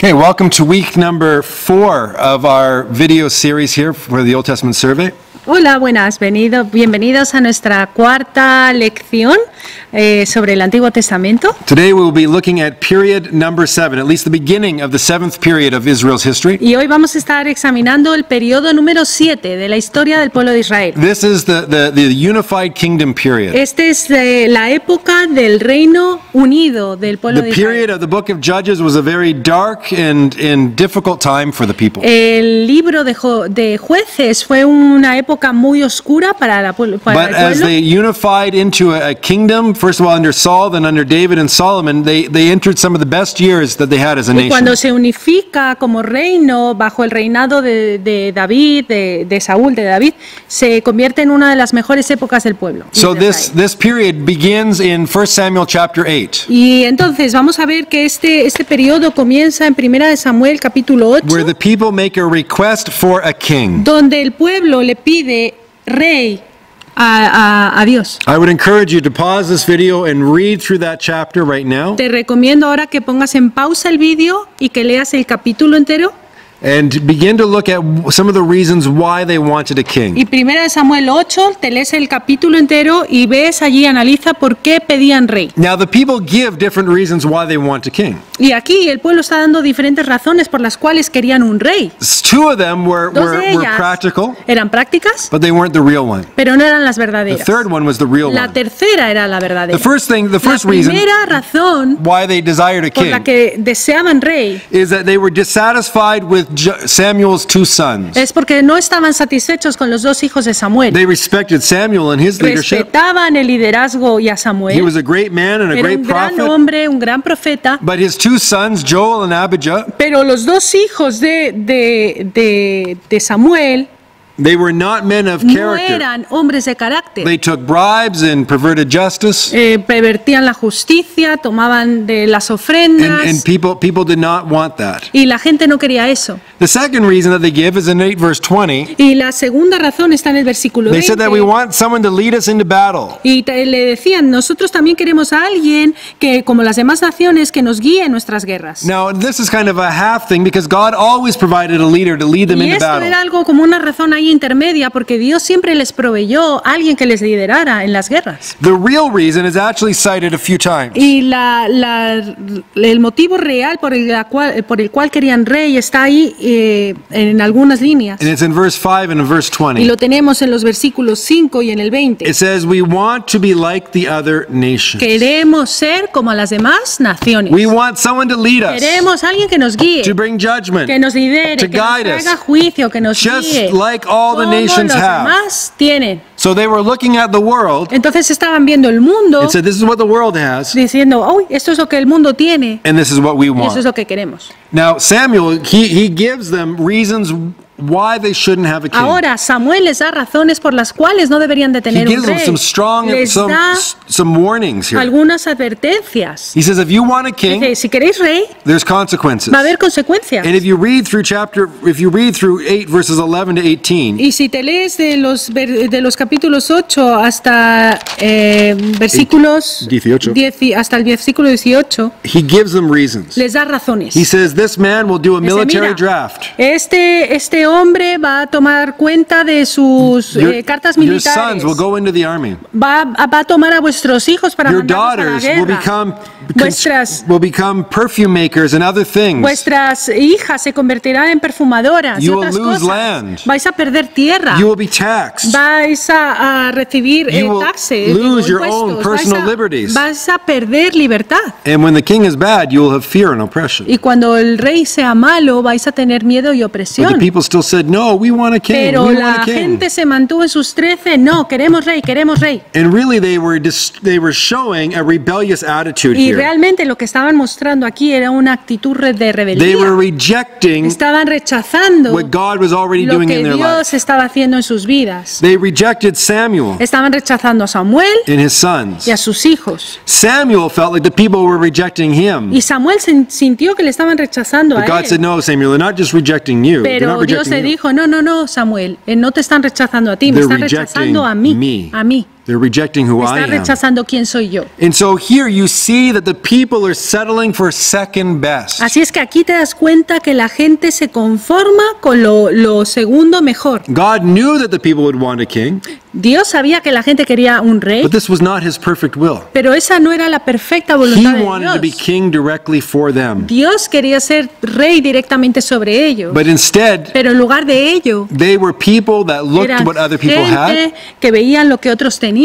Okay, welcome to week number 4 of our video series here for the Old Testament Survey. Hola, buenas, bienvenidos a nuestra cuarta lección sobre el Antiguo Testamento. Today we will be looking at period number 7, at least the beginning of the 7th period of Israel's history. Y hoy vamos a estar examinando el periodo número 7 de la historia del pueblo de Israel. This is the unified kingdom period. Este es la época del reino unido del pueblo de The Israel. period of the book of Judges was a very dark and difficult time for the people. El libro de Jueces fue una época muy oscura para el But pueblo. as they unified into a kingdom, first of all under Saul, then under David and Solomon, they entered some of the best years that they had as a Y cuando nation. se unifica como reino bajo el reinado de David, de Saúl, de David, se convierte en una de las mejores épocas del pueblo. So de this Israel. period begins in 1 Samuel chapter 8, Y entonces vamos a ver que este periodo comienza en 1 de Samuel capítulo 8, where the people make a request for a king. donde el pueblo le pide rey a Dios. I would encourage you to pause this video and read through that chapter right now Te recomiendo ahora que pongas en pausa el vídeo y que leas el capítulo entero. and begin to look at some of the reasons why they wanted a king. Y 1 de Samuel 8, te lees el capítulo entero y ves allí, analiza por qué pedían rey. Now the people give different reasons why they want a king. Y aquí el pueblo está dando diferentes razones por las cuales querían un rey. Two of them were Dos de ellas practical, eran prácticas, but they weren't the real one. pero no eran las The verdaderas. third one was the real La one. tercera era la verdadera. The first La reason primera razón why they desired a por la king que deseaban rey is that they were dissatisfied with Samuel's two sons. es porque no estaban satisfechos con los dos hijos de Samuel. They respected Samuel and his leadership. Respetaban el liderazgo y a He Samuel. was a great man and a Era great un gran prophet. hombre, un gran profeta. But his two sons, Joel and Abijah, Pero los dos hijos de Samuel they were not men of no character. eran hombres de carácter. They took bribes and perverted justice, Pervertían la justicia, tomaban de las ofrendas and people did not want that. y la gente no quería eso. The second reason that they give is in 8 verse 20. Y la segunda razón está en el versículo They said that we 20. want someone to lead us into battle. Y le decían, nosotros también queremos a alguien que, como las demás naciones, que nos guíe en nuestras guerras. Now, this is kind of a half thing because God always provided a leader to lead them Y into esto battle. era algo como una razón ahí intermedia, porque Dios siempre les proveyó a alguien que les liderara en las guerras. The real reason is actually cited a few times. Y el motivo real por el cual querían rey está ahí en algunas líneas. And it's in verse 5 and in verse Y 20. lo tenemos en los versículos 5 y en el 20. It says, we want to be like the other nations. Queremos ser como las demás naciones. We want someone to lead us, Queremos a alguien que nos guíe, to bring judgment, que nos lidere, to que nos guide us, traiga juicio, que nos just guíe, like all the como nations los have. demás tienen. So they were looking at the world Entonces estaban viendo el mundo and said, this is what the world has, diciendo, uy, esto es lo que el mundo tiene and this is what we y eso es want. lo que queremos. Now, Samuel, he gives them reasons why they shouldn't have a king. Ahora Samuel les da razones por las cuales no deberían de He tener un gives them rey. some strong, Les da some warnings here. algunas advertencias. He says, if you want a king, Dice, si queréis rey, there's consequences. va a haber consecuencias. And if you read through 8 verses 11 to 18, Y si te lees de los capítulos 8 hasta versículos 18. hasta el versículo 18, he gives them reasons. les da razones. He says, this man will do a Dice, military "Mira, draft. este hombre va a tomar cuenta de sus cartas Your militares. sons will go into the army. Va a tomar a vuestros hijos para Your mandarlos a la daughters will guerra. become perfume makers and other things. Vuestras hijas se convertirán en perfumadoras y You will otras lose cosas. land. Vais a perder tierra. You will be taxed. Vais a recibir You will taxes, lose your own impuestos. personal liberties. Vais a perder libertad. And when the king is bad, you will have fear and oppression. Y cuando el rey sea malo, vais a tener miedo y But the opresión. people still said, no, we want a king. Pero We la want a king. gente se mantuvo en sus 13, no, queremos rey, queremos rey. And really, they were showing a rebellious attitude Y here. realmente lo que estaban mostrando aquí era una actitud de They were rebeldía. rejecting Estaban rechazando what God was already lo doing que in their Dios lives. estaba haciendo en sus vidas. They rejected Samuel Estaban rechazando a Samuel and his sons. y a sus hijos. Samuel felt like the people were rejecting him. Y Samuel sintió que le estaban rechazando a But God said, él. no, Samuel, they're not just rejecting you. They're Pero not Dios le rejecting you. dijo, no, Samuel, no te están rechazando a ti, me They're están rechazando a rejecting mí, me. a mí. They're rejecting who I Está am. rechazando quién soy yo. And so here you see that the people are settling for second best. Así es que aquí te das cuenta que la gente se conforma con lo segundo mejor. God knew that the people would want a king, Dios sabía que la gente quería un rey, but this was not his perfect will. pero esa no era la perfecta He voluntad de wanted to be Dios. king directly for them. Dios quería ser rey directamente sobre ellos, But instead, pero en lugar de ello, they were people that looked eran at what other people had. gente que veían lo que otros tenían,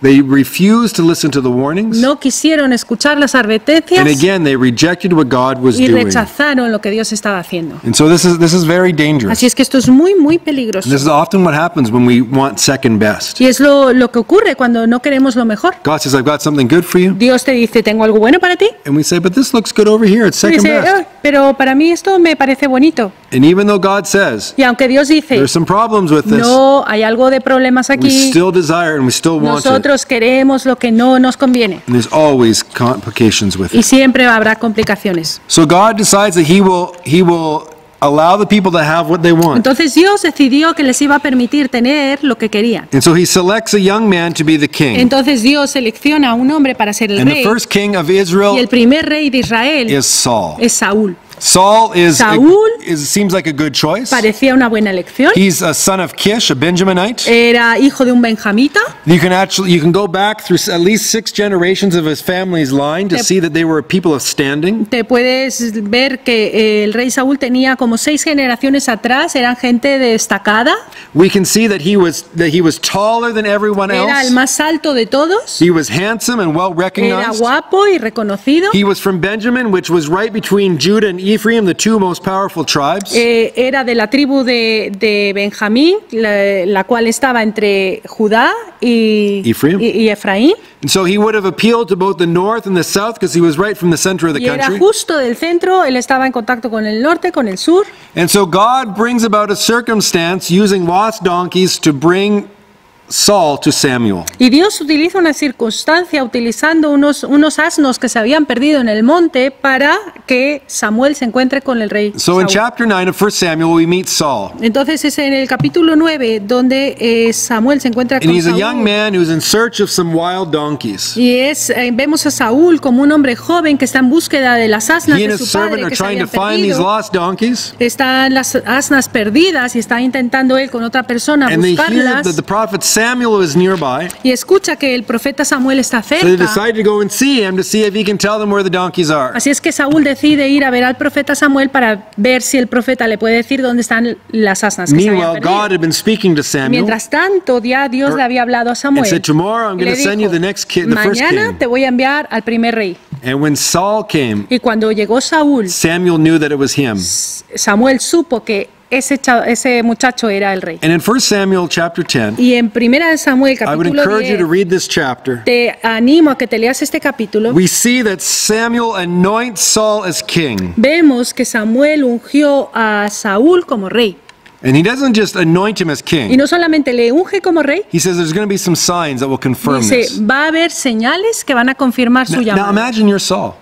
They refused to listen to the warnings. no quisieron escuchar las advertencias And again, they rejected what God was y doing. rechazaron lo que Dios estaba haciendo. And so this is very dangerous. Así es que esto es muy, muy And peligroso. this is often what happens when we want second best. Y es lo que ocurre cuando no queremos lo mejor. God says, I've got something good for you. Dios te dice, tengo algo bueno para ti. And we say, but this looks good over here. It's Y second dice, best. "Ah, pero para mí esto me parece bonito." And even though God says, Y aunque Dios dice, there's some problems with this, no, hay algo de problemas we aquí, still desire and we still want it. nosotros queremos lo que no nos conviene. And there's always complications with Y it. siempre habrá complicaciones. So God decides that He will allow the people to have what they want. Entonces Dios decidió que les iba a permitir tener lo que querían. And so He selects a young man to be the king. Entonces Dios selecciona a un hombre para ser el And the rey. first king of Y Israel el primer rey de Israel is Saul. es Saúl. Saul Saúl seems like a good choice. Parecía una buena elección. He's a son of Kish, a Benjaminite. Era hijo de un benjamita. You can go back through at least 6 generations of his family's line to see that they were a people of standing. Te puedes ver que el rey Saúl tenía como 6 generaciones atrás, eran gente destacada. We can see that he was taller than everyone Era el else. más alto de todos. He was handsome and well Era recognized. guapo y reconocido. He was from Benjamin, which was right between Judah and Ephraim, the two most powerful tribes. Era de la tribu de Benjamín, la cual estaba entre Judá y Efraín. y Efraín. And so he would have appealed to both the north and the south because he was right from the center of the Y era country. justo del centro, él estaba en contacto con el norte, con el sur. And so God brings about a circumstance using lost donkeys to bring Saul to Samuel. Y Dios utiliza una circunstancia utilizando unos asnos que se habían perdido en el monte para que Samuel se encuentre con el rey So in Saúl. chapter 9 of 1 Samuel, we meet Saul. Entonces es en el capítulo 9 donde Samuel se encuentra And con he's a young Saúl. man who's in search of some wild donkeys. Y vemos a Saúl como un hombre joven que está en búsqueda de las asnas He and de his su servant padre are que se trying to habían find these perdido. lost donkeys. Están las asnas perdidas y está intentando él con otra persona And they hear buscarlas. that the prophet Samuel is nearby. Y escucha que el profeta Samuel está So they cerca. decide to go and see him to see if he can tell them where the donkeys are. Así es que Saúl decide ir a ver al profeta Samuel para ver si el profeta le puede decir dónde están las asnas que se habían Meanwhile, God perdido. had been speaking to Samuel. Mientras tanto, ya Dios le había hablado a Samuel. And said, "Tomorrow I'm Y le going to send you dijo, the next king, the first mañana king." te voy a enviar al primer rey. And when Saul came, Y cuando llegó Saúl, Samuel knew that it was him. Samuel supo que ese muchacho era el rey. And in 1 Samuel chapter 10, Y en primera de Samuel, I would capítulo encourage you 10, to read this chapter. te animo a que te leas este capítulo. We see that Samuel anoints Saul as king. Vemos que Samuel ungió a Saúl como rey. And he doesn't just anoint him as Y king. no solamente le unge como rey, He says there's going to be some signs that will confirm dice, this. va a haber señales que van a confirmar su Now llamado. imagine you're Saul.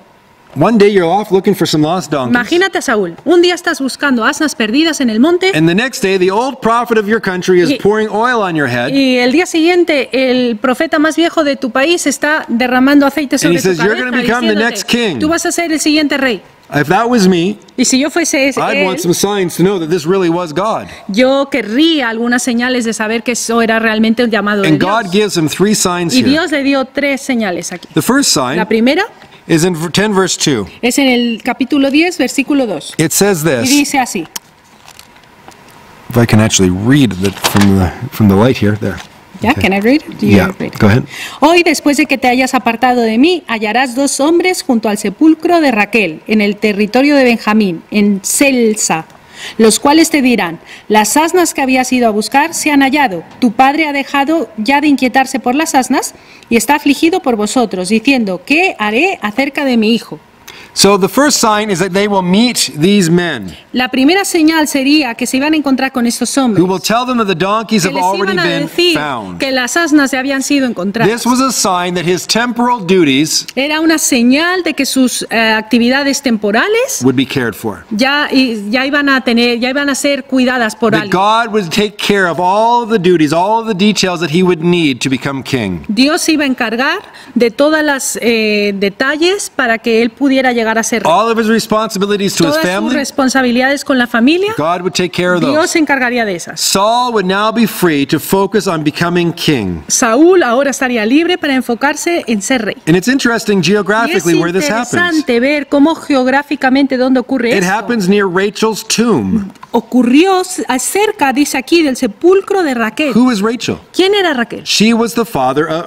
One day you're off looking for some lost donkeys. Imagínate a Saúl. Un día estás buscando asnas perdidas en el monte And the next day, the old prophet of your country is Y- pouring oil on your head. y el día siguiente el profeta más viejo de tu país está derramando aceite sobre he tu says, "You're cabeza gonna become the next diciéndote, king." tú vas a ser el siguiente rey. If that was me, Y si yo fuese I'd want él, some signs to know that this really was God. yo querría algunas señales de saber que eso era realmente un llamado de And God Dios. gives him 3 signs Y here. Dios le dio 3 señales aquí. The first La sign primera is in 10 verse 2. es en el capítulo 10, versículo 2. It says Y this. dice así. If I can actually read from the light here, there. ¿Ya? Okay. Can I read? Do you Yeah, read? go ahead. Hoy, después de que te hayas apartado de mí, hallarás 2 hombres junto al sepulcro de Raquel, en el territorio de Benjamín, en Selsa, los cuales te dirán, las asnas que habías ido a buscar se han hallado. Tu padre ha dejado ya de inquietarse por las asnas y está afligido por vosotros, diciendo, ¿qué haré acerca de mi hijo? So the first sign is that they will meet these men La primera señal sería que se iban a encontrar con estos hombres, who will tell them that the donkeys que have les already iban a been decir found. que las asnas ya habían sido encontradas. This was a sign that his temporal duties Era una señal de que sus actividades temporales would be cared for. ya iban a ser cuidadas por That alguien. God would take care of all of the duties, all of the details that he would need to become king. Dios se iba a encargar de todas las detalles para que él pudiera llegar a ser rey. All of his responsibilities to his Todas sus family, responsabilidades con la familia, God would take care of Dios those. se encargaría de esas. Saul would now be free to focus on becoming king. Saúl ahora estaría libre para enfocarse en ser rey. And it's interesting Y es geographically where this happens. interesante ver cómo geográficamente dónde ocurre It esto. happens near Rachel's tomb. Ocurrió cerca, dice aquí, del sepulcro de Raquel. Who is Rachel? ¿Quién era Raquel? She was the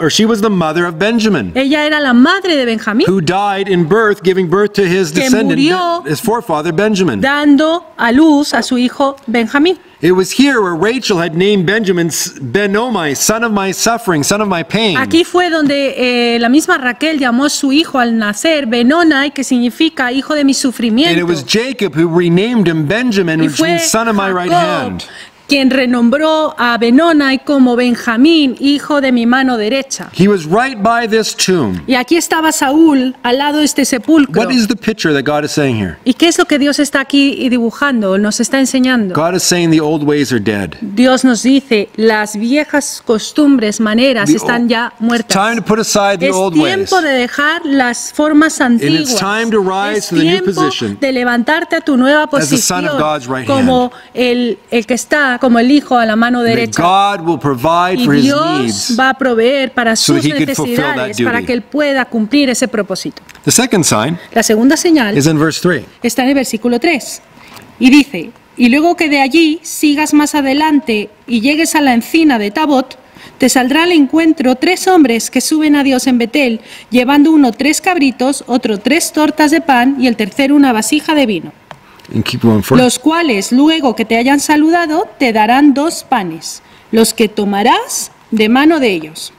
she was the mother of Benjamin, Ella era la madre de Benjamín, who died in birth, giving birth to his Que descendant, murió his forefather Benjamin. dando a luz a su hijo Benjamín. It was here where Rachel had named Benjamin Ben-Omai, son of my suffering, son of my pain. Aquí fue donde la misma Raquel llamó a su hijo al nacer Benonai, que significa hijo de mi And it sufrimiento. was Jacob who renamed him Benjamin, Y which fue means son of my right hand. Jacob quien renombró a Benonai como Benjamín, hijo de mi mano derecha. He was right by this tomb. Y aquí estaba Saúl al lado de este sepulcro. What is the picture that God is saying here? ¿Y qué es lo que Dios está aquí dibujando, nos está enseñando? God is saying the old ways are dead. Dios nos dice, las viejas costumbres, maneras The están old- ya muertas. Time to put aside the Es old ways. tiempo de dejar las formas antiguas. time to rise Es to the new tiempo position de levantarte a tu nueva as the son posición of God's right como el que está, como el hijo a la mano That derecha. God will provide Y for his Dios needs. va a proveer para so sus that he could fulfill that necesidades, duty. para que él pueda cumplir ese propósito. The second sign La segunda señal is in verse 3. está en el versículo 3 y dice: y luego que de allí sigas más adelante y llegues a la encina de Tabot, te saldrá al encuentro 3 hombres que suben a Dios en Betel, llevando uno 3 cabritos, otro 3 tortas de pan y el tercero una vasija de vino, And keep going forward. los cuales luego que te hayan saludado te darán 2 panes, los que tomarás de mano de ellos.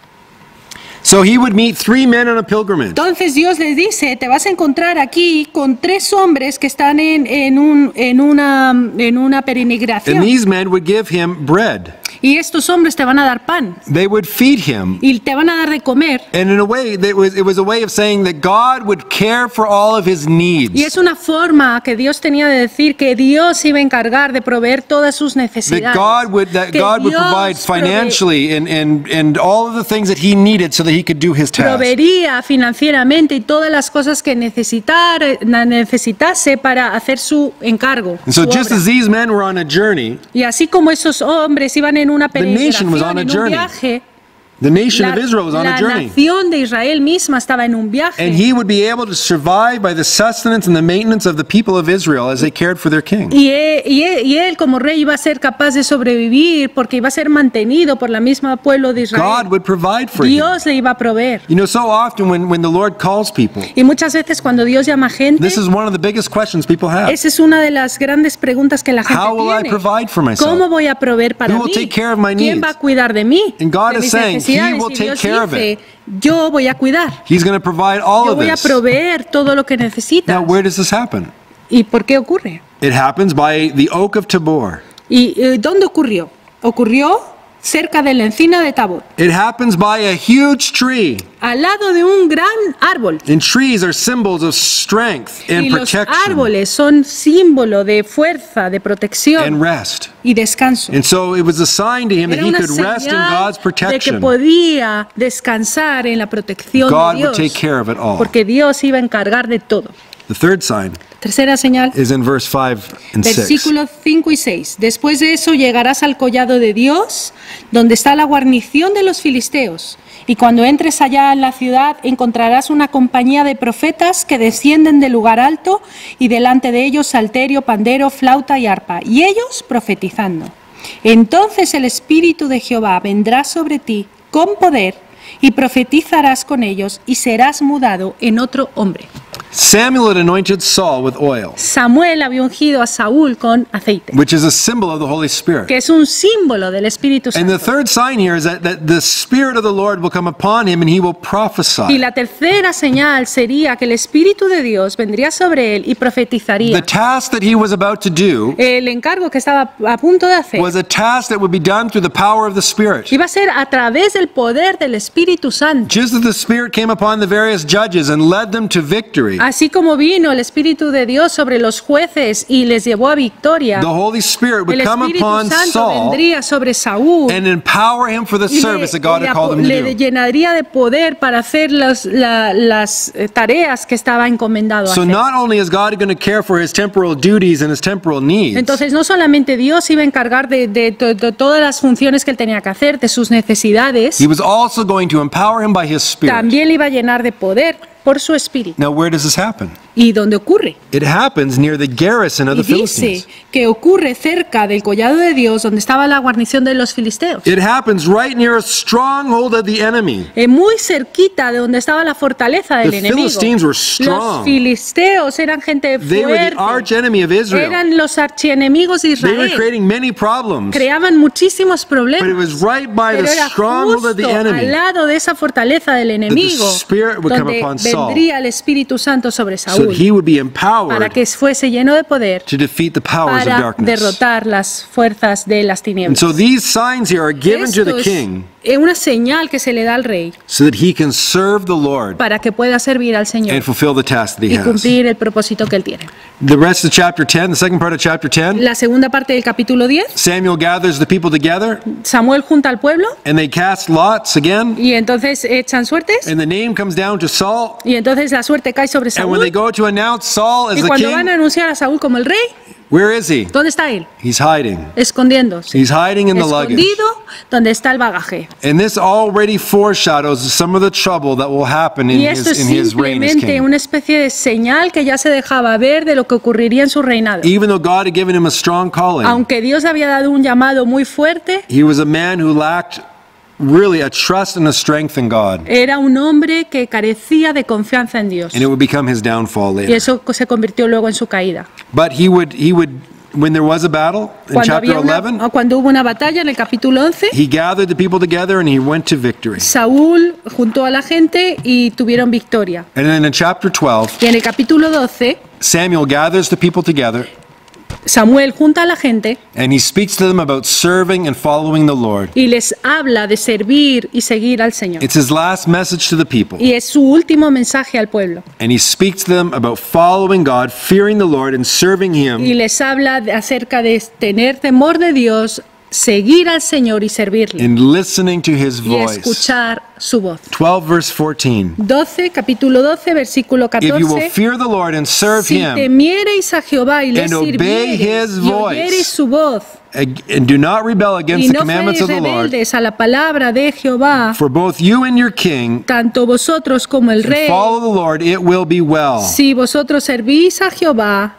So he would meet 3 men on a pilgrimage. Entonces Dios les dice, te vas a encontrar aquí con 3 hombres que están en una And peregrinación. these men would give him bread. Y estos hombres te van a dar pan They would feed him. y te van a dar de comer. And in a way, it was a way of saying that God would care for all of his needs. Y es una forma que Dios tenía de decir que Dios iba a encargar de proveer todas sus That necesidades. God would Que provide Dios financially and all of the things that he needed so that he could do his task. proveería financieramente y todas las cosas que necesitase para hacer su encargo. And so su just obra. as these men were on a journey, Y así como esos hombres iban en una nation was peregrinación, on a en un journey. viaje, the nation of Israel was on a la journey. nación de Israel misma estaba en un viaje. And he would be able to survive by the sustenance and the maintenance of the people of Israel as they cared for their king. Y él como rey iba a ser capaz de sobrevivir porque iba a ser mantenido por la misma pueblo de Israel. God would provide for him. Dios le iba a proveer. You know, so often when the Lord calls people, Y muchas veces cuando Dios llama a gente, this is one of the biggest questions people have. esa es una de las grandes preguntas que la gente How will I tiene. provide for myself? ¿Cómo voy a proveer para Who will mí? take care of my ¿Quién needs? va a cuidar de mí? And God de is mis saying, He necesidades? will Y take Dios care of dice, yo voy a cuidar. He's going to provide all Yo of voy a this. proveer todo lo que necesitas. Now, where does this happen? ¿Y por qué ocurre? It happens by the oak of Tabor. ¿Y dónde ocurrió? Ocurrió cerca de la encina de Tabor, It happens by a huge tree. al lado de un gran árbol. And trees are symbols of strength and Y los protection árboles son símbolo de fuerza, de and protección rest. y descanso. And so it was a sign to him that Era he una could rest in señal God's de que protection. podía descansar en la protección God de would take Dios, care of it all. porque Dios iba a encargar de todo. The third sign Tercera señal, is in verse 5 and 6. versículos 5 y 6. Después de eso llegarás al collado de Dios, donde está la guarnición de los filisteos. Y cuando entres allá en la ciudad, encontrarás una compañía de profetas que descienden del lugar alto, y delante de ellos salterio, pandero, flauta y arpa, y ellos profetizando. Entonces el Espíritu de Jehová vendrá sobre ti con poder, y profetizarás con ellos, y serás mudado en otro hombre. Samuel had anointed Saul with oil, Samuel había ungido a Saúl con aceite, which is a symbol of the Holy Spirit. que es un símbolo del Espíritu And the Santo. third sign here is that the Spirit of the Lord will come upon him and he will Y prophesy. la tercera señal sería que el Espíritu de Dios vendría sobre él y The profetizaría. task that he was about to do El encargo que estaba a punto de hacer was a task that would be done through the power of the Spirit. iba a ser a través del poder del Espíritu Santo. Just as the Spirit came upon the various judges and led them to victory, Así como vino el Espíritu de Dios sobre los jueces y les llevó a victoria, the Holy Spirit would el come Espíritu upon Santo Saul vendría sobre Saúl and empower him for the y service that God had called him to le do. llenaría de poder para hacer las tareas que estaba encomendado a So hacer. not only is God going to care for his temporal duties and his temporal needs, Entonces no solamente Dios iba a encargar de todas las funciones que él tenía que hacer, de sus necesidades, he was also going to empower him by his Spirit. también le iba a llenar de poder por su espíritu. Now, where does this happen? ¿Y dónde ocurre? It happens near the garrison of Y the dice Philistines. que ocurre cerca del collado de Dios, donde estaba la guarnición de los filisteos. It happens right near a stronghold of the enemy. Muy cerquita de donde estaba la fortaleza del The enemigo. Philistines were strong. Los filisteos eran gente They were the arch fuerte. enemy of Israel. Eran los archienemigos de They were Israel. creating many problems, Creaban muchísimos but it problemas. was right by Pero the era stronghold of the justo al enemy lado de esa fortaleza del enemigo Spirit would come donde upon Saul, vendría el Espíritu Santo sobre so that Saúl he would be para empowered que fuese lleno de poder to defeat the powers of para darkness. derrotar las fuerzas de las And tinieblas. so these signs here are given to Esto the es king una señal que se le da al rey so that he can serve the Lord para que pueda servir al Señor and fulfill the task that he y has. cumplir el propósito que él tiene. The rest of chapter 10, the second part of chapter 10, La segunda parte del capítulo 10, Samuel gathers the people together Samuel junta al pueblo and they cast lots again, y entonces echan suertes and the name comes down to Saul. y entonces la suerte cae sobre And when they Saúl. go to announce Saul as Y the cuando van a king, anunciar a Saúl como el rey, where is he? ¿dónde está él? He's hiding. Escondiéndose. He's hiding in the luggage. Escondido donde está el bagaje. And this already foreshadows some of the trouble that will happen in Y esto es his reign as simplemente king. una especie de señal que ya se dejaba ver de lo que ocurriría en su reinado. Even though God had given him a strong calling, Aunque Dios había dado un llamado muy fuerte, he was a man who lacked really a trust and a strength in God. era un hombre que carecía de confianza en Dios. And it would become his downfall Y later. eso se convirtió luego en su caída. But he would, when there was a battle in chapter 11, Cuando hubo una batalla en el capítulo 11, he gathered the people together and he went to victory. Saúl juntó a la gente y tuvieron victoria. And then in chapter 12, Y en el capítulo 12, Samuel gathers the people together Samuel junta a la gente and he speaks to them about serving and following the Lord. y les habla de servir y seguir al Señor. It's his last message to the people. Y es su último mensaje al pueblo. And he speaks to them about following God, fearing the Lord, and serving Y him, les habla acerca de tener temor de Dios, seguir al Señor y servirle. and listening to his Y voice. escuchar su voz. 12 verse 14. 12, capítulo 12, versículo If you will 14. fear the Lord and serve Si him, temiereis a Jehová y le and obey sirviereis his y voice, oyereis su voz and do not rebel y against the no commandments fuereis of the Lord, rebeldes a la palabra de Jehová, for both you and your king, tanto vosotros como el and rey, follow the Lord, it will be well. si vosotros servís a Jehová,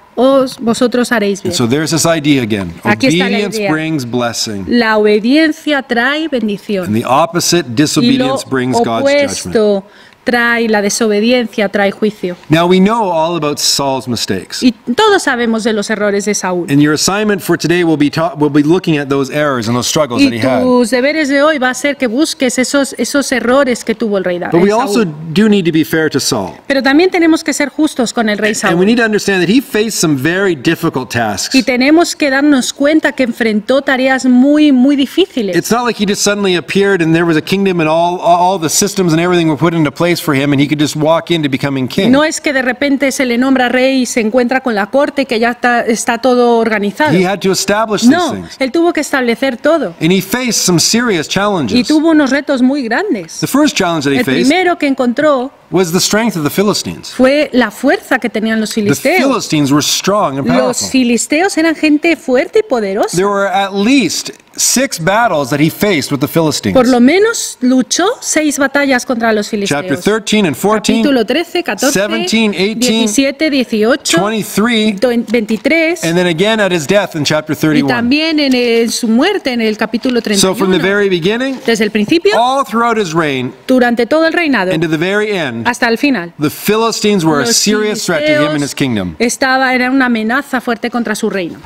vosotros haréis bien. And so there's this idea again. Aquí está la Obedience idea. brings blessing, La obediencia trae bendición. and the opposite, Y lo disobedience, brings God's judgment. opuesto trae, la desobediencia trae juicio. Now we know all about Saul's mistakes. Y todos sabemos de los errores de Saúl. And your assignment for today will be looking at those errors and those struggles that Y he had. tus deberes de hoy va a ser que busques esos errores que tuvo el rey But we also Saúl. do need to be fair to Saul. Pero también tenemos que ser justos con el rey And we Saúl. need to understand that he faced some very difficult tasks. Y tenemos que darnos cuenta que enfrentó tareas muy, muy difíciles. It's not like he just suddenly appeared and there was a kingdom and all the systems and everything were put into place for him and he could just walk into becoming king. No es que de repente se le nombra rey y se encuentra con la corte que ya está todo organizado. He had to establish these No, things. él tuvo que establecer todo. And he faced some serious Y challenges. tuvo unos retos muy grandes. The first challenge that he El faced primero que encontró was the strength of the Philistines. fue la fuerza que tenían los The filisteos. Philistines were strong and Los powerful. filisteos eran gente fuerte y poderosa. There were at least 6 battles that he faced with the Philistines. Por lo menos luchó 6 batallas contra los Chapter filisteos. 13 and 14, Capítulo 13, 14, 17, 18, 17, 18, 23, 23 and then again at his death in chapter y 31. también en su muerte en el capítulo So from the 31. very beginning, Desde el principio, all throughout his reign, durante todo el reinado, and to the very end, hasta el final. the Philistines were a Los serious threat to him and his filisteos kingdom. era una amenaza fuerte contra su reino.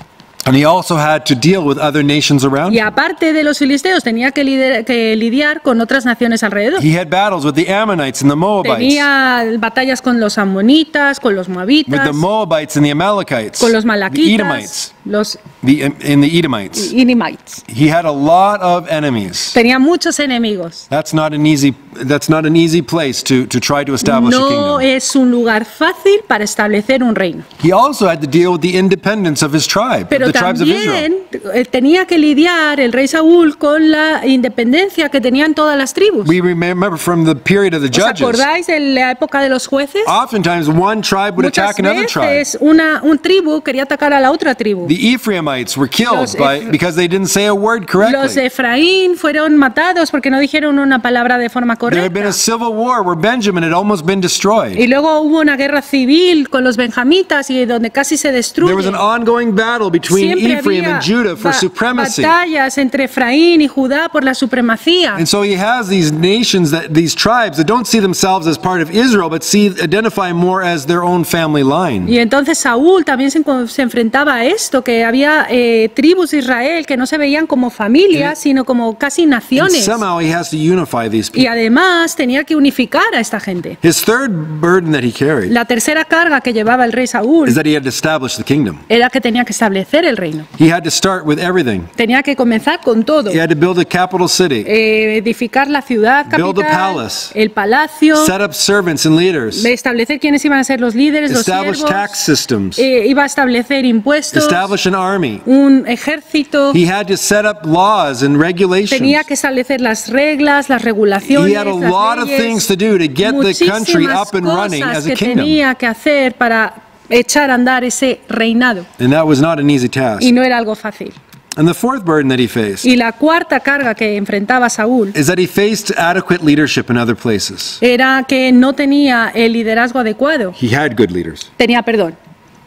And he also had to deal with other nations around Y him. aparte de los filisteos, tenía que lidiar con otras naciones alrededor. He had battles with the Ammonites and the Moabites, Tenía batallas con los amonitas, con los with moabitas, the Moabites and the Amalekites, con los the malaquitas, Edomites, los and the Edomites. inimites. He had a lot of enemies. Tenía muchos enemigos. That's not an easy place to try to establish a No kingdom. es un lugar fácil para establecer un reino. He also had to deal with the independence of his tribe, Pero the tribes of Israel. también tenía que lidiar el rey Saúl con la independencia que tenían todas las tribus. We remember from the period of the ¿Os Judges, acordáis de la época de los jueces? oftentimes one tribe would Muchas attack another tribe. veces un tribu quería atacar a la otra tribu. The Ephraimites were killed Los because they didn't say a word Los correctly. de Efraín fueron matados porque no dijeron una palabra de forma There had been correcta. a civil war where Benjamin had almost been destroyed. Y luego hubo una guerra civil con los benjamitas y donde casi se There was an destruye. ongoing battle between Siempre Ephraim había and Judah for supremacy. batallas entre Efraín y Judá por la supremacía. And so he has these nations, these tribes that don't see themselves as part of Israel, but identify more as their own family line. Y entonces Saúl también se enfrentaba a esto, que había tribus de Israel que no se veían como familias, sino como casi And naciones. somehow he has to unify these Y people. además tenía que unificar a esta gente. His third burden that he carried La tercera carga que llevaba el rey Saúl is that he had to establish the kingdom. era que tenía que establecer el reino. He had to start with everything. Tenía que comenzar con todo. He had to build a capital city, Edificar la ciudad Build a capital, palace. el palacio, set up servants and leaders, establecer quiénes iban a ser los líderes, los establish siervos, tax systems, iba a establecer impuestos, establish an army. un ejército, He had to set up laws and regulations. tenía que establecer las reglas, las regulaciones, He had a lot of things to do to get the country muchísimas up and running cosas as a que kingdom. tenía que hacer para echar a andar ese reinado. And that was not an easy task. Y no era algo fácil. And the fourth burden that he faced Y la cuarta carga que enfrentaba Saúl is that he faced adequate leadership in other places. era que no tenía el liderazgo adecuado. He had good leaders. Tenía perdón.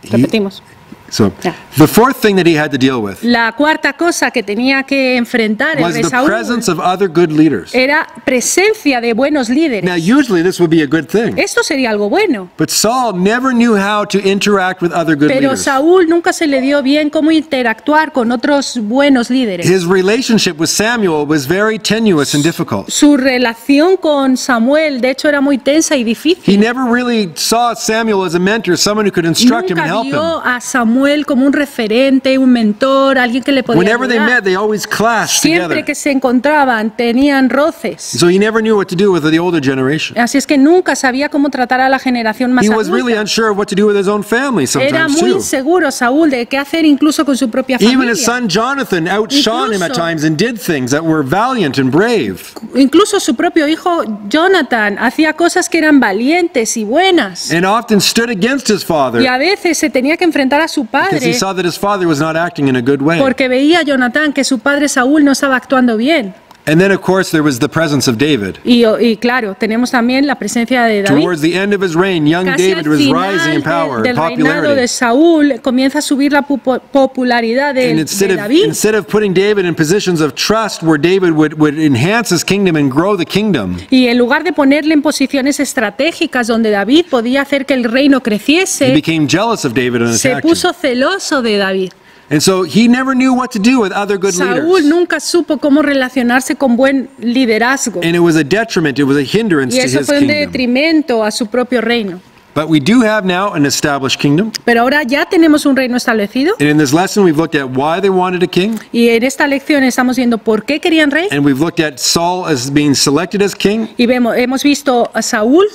Repetimos. So Yeah. the fourth thing that he had to deal with La cuarta cosa que tenía que enfrentar el was rey the Saúl presence of other good leaders. era presencia de buenos Now, líderes. usually this would be a good thing, Esto sería algo bueno. but Saul never knew how to interact with other good Pero leaders. Saúl nunca se le dio bien cómo interactuar con otros buenos líderes. His relationship with Samuel was very tenuous and difficult. Su relación con Samuel, de hecho, era muy tensa y He difícil. never really saw Samuel as a mentor, someone who could instruct him and Nunca help vio him. a Samuel como un referente, un mentor, alguien que le podía Whenever they met, ayudar. they always clashed Siempre together. que se encontraban tenían roces. So he never knew what to do with the older generation. Así es que nunca sabía cómo tratar a la generación más He was really adulta. unsure of what to do with his own family Era sometimes muy too. inseguro Saúl de qué hacer incluso con su propia Even his familia. son Jonathan outshone him at Incluso- times and did things that were valiant and brave. Incluso su propio hijo Jonathan hacía cosas que eran valientes y buenas. And often stood against his father Y a veces se tenía que enfrentar a su because he padre saw that his father was not acting in a good way. porque veía a Jonathan que su padre Saúl no estaba actuando bien. And then, of course, there was the presence of David. Y claro, tenemos también la presencia de David. Towards the end of his reign, young Casi David al was final rising in power, del reinado de popularity. Saúl comienza a subir la popularidad And de David. instead of putting David in positions of trust where David would enhance his kingdom and grow the kingdom, Y en lugar de ponerle en posiciones estratégicas donde David podía hacer que el reino he creciese, became jealous of David and se attacked him. puso celoso de David. And so he never knew what to do with other good Saúl leaders. nunca supo cómo relacionarse con buen liderazgo. And it was a detriment, it was a hindrance Y to eso his fue un kingdom. detrimento a su propio reino. But we do have now an established kingdom. Pero ahora ya tenemos un reino establecido. And in this lesson, we've looked at why they wanted a king. Y en esta lección estamos viendo por qué querían rey. And we've looked at Saul as being selected as king. Y hemos visto a Saúl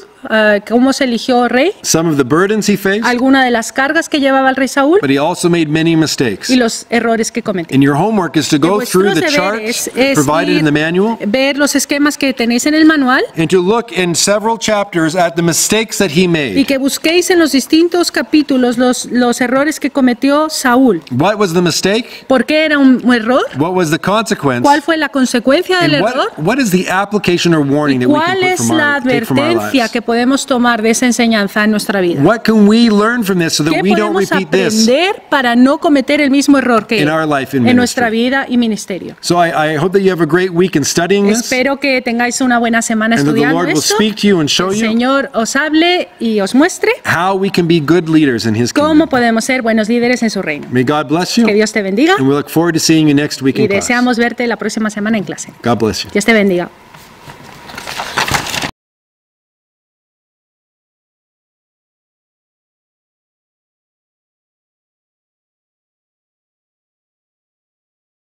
cómo se eligió rey, some of the burdens he faced, alguna de las cargas que llevaba el rey Saúl but he also made many mistakes. y los errores que cometió. And your homework is to De go through vuestros the deberes charts es provided in the manual ver los esquemas que tenéis en el manual and to look in several chapters at the mistakes that he y made. que busquéis en los distintos capítulos los errores que cometió Saúl. What was the mistake? ¿Por qué era un error? What was the consequence? ¿Cuál fue la consecuencia del And error? what is the application or warning ¿Y that we can cuál put es from la take from our advertencia lives? que podemos tomar de esa enseñanza en nuestra vida? What can we learn from this so that ¿Qué we don't podemos repeat this? aprender para no cometer el mismo error que In él our life and en nuestra ministry? vida y ministerio? So I hope that you have a great week in studying this, Espero que tengáis una buena semana and that the estudiando Lord will esto. speak to you and show El you Señor os hable y os muestre how we can be good leaders in His cómo kingdom. podemos ser buenos líderes en su reino. May God bless you, Que Dios te bendiga and we look forward to seeing you next week y in class. deseamos verte la próxima semana en clase. God bless you. Dios te bendiga.